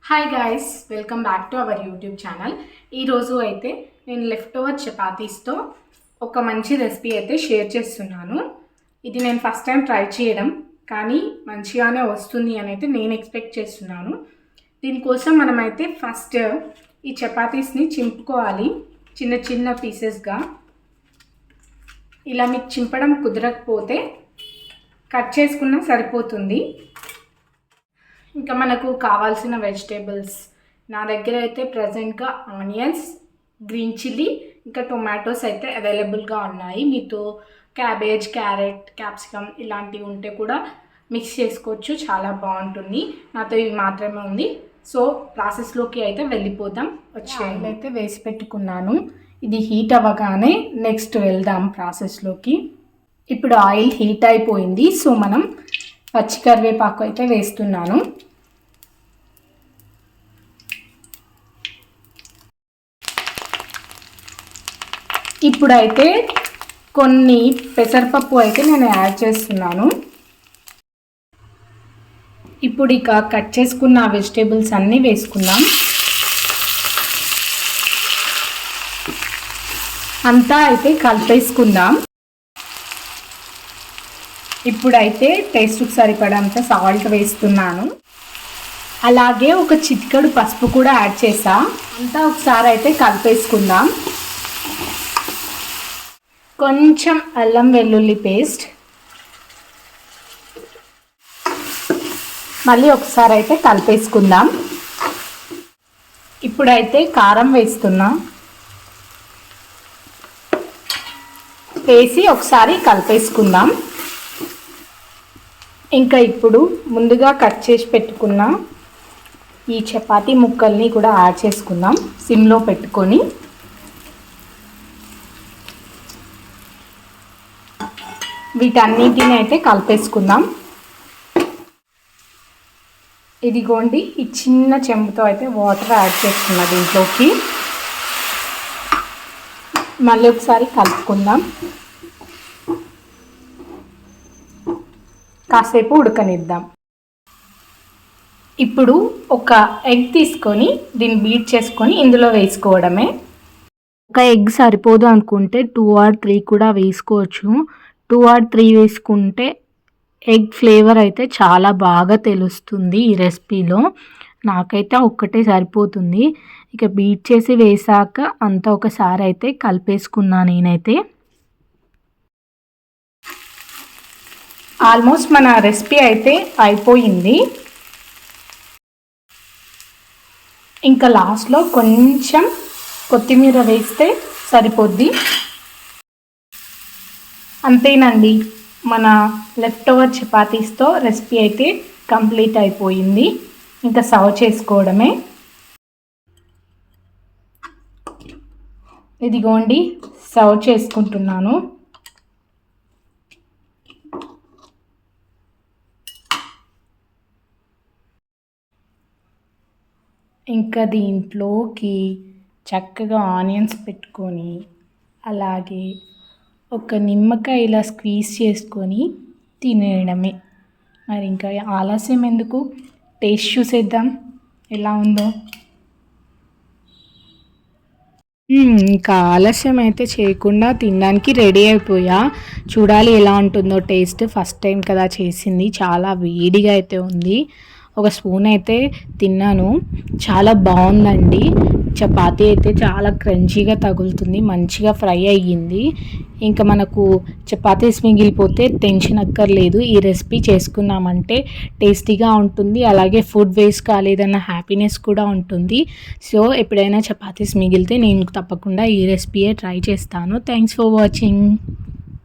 Hi guys, welcome back to our YouTube channel. ఈరోజు అయితే నేను లెఫ్ట్ ఓవర్ చపాతీస్తో ఒక మంచి రెసిపీ అయితే షేర్ చేస్తున్నాను. ఇది నేను ఫస్ట్ టైం ట్రై చేయడం, కానీ మంచిగానే వస్తుంది అని అయితే నేను ఎక్స్పెక్ట్ చేస్తున్నాను. దీనికోసం మనమైతే ఫస్ట్ ఈ చపాతీస్ని చింపుకోవాలి చిన్న చిన్న పీసెస్గా. ఇలా మీకు చింపడం కుదరకపోతే కట్ చేసుకున్నా సరిపోతుంది. ఇంకా మనకు కావాల్సిన వెజిటేబుల్స్ నా దగ్గర అయితే ప్రజెంట్గా ఆనియన్స్, గ్రీన్ చిల్లీ, ఇంకా టొమాటోస్ అయితే అవైలబుల్గా ఉన్నాయి. మీతో క్యాబేజ్, క్యారెట్, క్యాప్సికమ్ ఇలాంటివి ఉంటే కూడా మిక్స్ చేసుకోవచ్చు, చాలా బాగుంటుంది. నాతో ఇవి మాత్రమే ఉంది. సో ప్రాసెస్లోకి అయితే వెళ్ళిపోదాం. ఆయిల్ అయితే వేసి పెట్టుకున్నాను. ఇది హీట్ అవ్వగానే నెక్స్ట్ వెళ్దాం ప్రాసెస్లోకి. ఇప్పుడు ఆయిల్ హీట్ అయిపోయింది. సో మనం పచ్చి కరివేపాకు అయితే వేస్తున్నాను. ఇప్పుడైతే కొన్ని పెసరపప్పు అయితే నేను యాడ్ చేస్తున్నాను. ఇప్పుడు ఇక కట్ చేసుకున్న వెజిటేబుల్స్ అన్నీ వేసుకుందాం. అంతా అయితే కలిపేసుకుందాం. ఇప్పుడైతే టేస్ట్కి సరిపడంత సాల్ట్ వేస్తున్నాను. అలాగే ఒక చిటికెడు పసుపు కూడా యాడ్ చేసా. అంతా ఒకసారి అయితే కలిపేసుకుందాం. కొంచెం అల్లం వెల్లుల్లి పేస్ట్, మళ్ళీ ఒకసారి అయితే కలిపేసుకుందాం. ఇప్పుడైతే కారం వేస్తున్నా. వేసి ఒకసారి కలిపేసుకుందాం. ఇంకా ఇప్పుడు ముందుగా కట్ చేసి పెట్టుకున్న ఈ చపాతీ ముక్కల్ని కూడా యాడ్ చేసుకుందాం సిమ్లో పెట్టుకొని. వీటన్నిటిని అయితే కలిపేసుకుందాం. ఇదిగోండి, ఈ చిన్న చెంబుతో అయితే వాటర్ యాడ్ చేస్తున్నా దీంట్లోకి. మళ్ళీ ఒకసారి కలుపుకుందాం. కాసేపు ఉడకనిద్దాం. ఇప్పుడు ఒక ఎగ్ తీసుకొని దీన్ని బీట్ చేసుకొని ఇందులో వేసుకోవడమే. ఒక ఎగ్ సరిపోదు అనుకుంటే 2 or 3 కూడా వేసుకోవచ్చు. 2 or 3 వేసుకుంటే ఎగ్ ఫ్లేవర్ అయితే చాలా బాగా తెలుస్తుంది ఈ రెసిపీలో. నాకైతే ఒక్కటే సరిపోతుంది. ఇక బీట్ చేసి వేసాక అంతా ఒకసారి అయితే కలిపేసుకున్నా నేనైతే. ఆల్మోస్ట్ మన రెసిపీ అయితే అయిపోయింది. ఇంకా లాస్ట్లో కొంచెం కొత్తిమీర వేస్తే సరిపోద్ది. అంతేనండి, మన లెఫ్ట్ ఓవర్ చపాతీస్తో రెసిపీ అయితే కంప్లీట్ అయిపోయింది. ఇంకా సర్వ్ చేసుకోవడమే. ఇదిగోండి, సర్వ్ చేసుకుంటున్నాను. ఇంకా దీంట్లోకి చక్కగా ఆనియన్స్ పెట్టుకొని, అలాగే ఒక నిమ్మకాయ ఇలా స్క్వీజ్ చేసుకొని తినేయడమే. మరి ఇంకా ఆలస్యం ఎందుకు, టేస్ట్ చూసేద్దాం ఎలా ఉందో. ఇంకా ఆలస్యం అయితే చేయకుండా తినడానికి రెడీ అయిపోయా. చూడాలి ఎలా ఉంటుందో టేస్ట్. ఫస్ట్ టైం కదా చేసింది, చాలా వేడిగా అయితే ఉంది. ఒక స్పూన్ అయితే తిన్నాను, చాలా బాగుందండి. చపాతీ అయితే చాలా క్రంచీగా తగులుతుంది, మంచిగా ఫ్రై అయ్యింది. ఇంకా మనకు చపాతీస్ మిగిలిపోతే టెన్షన్ అక్కర్లేదు. ఈ రెసిపీ చేసుకున్నామంటే టేస్టీగా ఉంటుంది, అలాగే ఫుడ్ వేస్ట్ కాలేదన్న హ్యాపీనెస్ కూడా ఉంటుంది. సో ఎప్పుడైనా చపాతీస్ మిగిలితే నేను తప్పకుండా ఈ రెసిపీయే ట్రై చేస్తాను. Thanks for watching.